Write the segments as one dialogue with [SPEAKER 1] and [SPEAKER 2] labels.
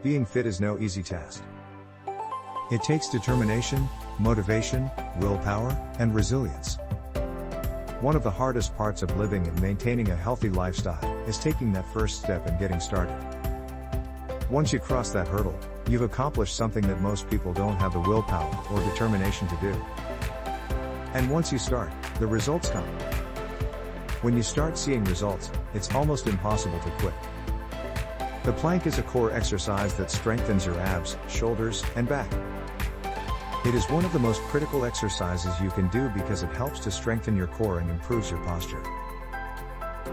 [SPEAKER 1] being fit is no easy task. It takes determination, motivation, willpower, and resilience. One of the hardest parts of living and maintaining a healthy lifestyle is taking that first step and getting started. Once you cross that hurdle, you've accomplished something that most people don't have the willpower or determination to do. And once you start, the results come. When you start seeing results, it's almost impossible to quit. The plank is a core exercise that strengthens your abs, shoulders, and back. It is one of the most critical exercises you can do because it helps to strengthen your core and improves your posture.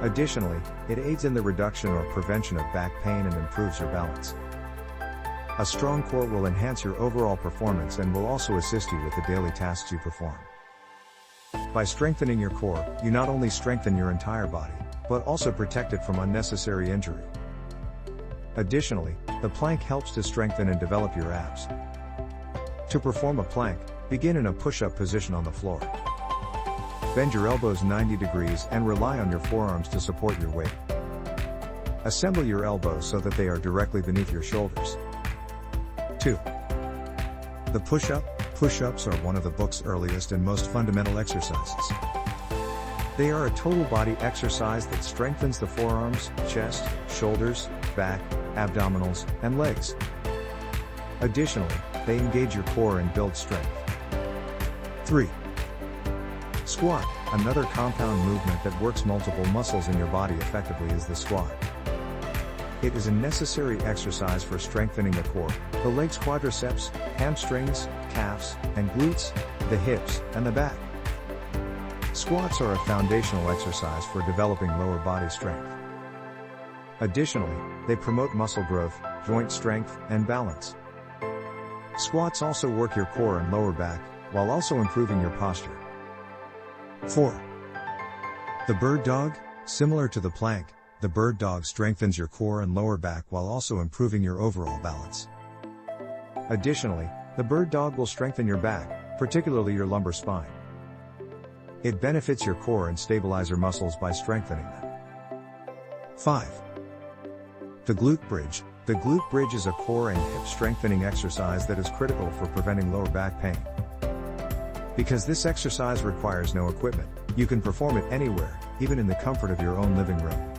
[SPEAKER 1] Additionally, it aids in the reduction or prevention of back pain and improves your balance. A strong core will enhance your overall performance and will also assist you with the daily tasks you perform. By strengthening your core, you not only strengthen your entire body, but also protect it from unnecessary injury. Additionally, the plank helps to strengthen and develop your abs. To perform a plank, begin in a push-up position on the floor. Bend your elbows 90 degrees and rely on your forearms to support your weight. Assemble your elbows so that they are directly beneath your shoulders. 2. The push-up. Push-ups are one of the book's earliest and most fundamental exercises. They are a total body exercise that strengthens the forearms, chest, shoulders, back, abdominals, and legs. Additionally, they engage your core and build strength. 3. Squat. Another compound movement that works multiple muscles in your body effectively is the squat. It is a necessary exercise for strengthening the core, the legs, quadriceps, hamstrings, calves, and glutes, the hips, and the back. Squats are a foundational exercise for developing lower body strength. Additionally, they promote muscle growth, joint strength, and balance. Squats also work your core and lower back, while also improving your posture. 4. The bird dog. Similar to the plank, the bird dog strengthens your core and lower back while also improving your overall balance. Additionally, the bird dog will strengthen your back, particularly your lumbar spine. It benefits your core and stabilizer muscles by strengthening them. 5. The glute bridge. The glute bridge is a core and hip strengthening exercise that is critical for preventing lower back pain. Because this exercise requires no equipment, you can perform it anywhere, even in the comfort of your own living room.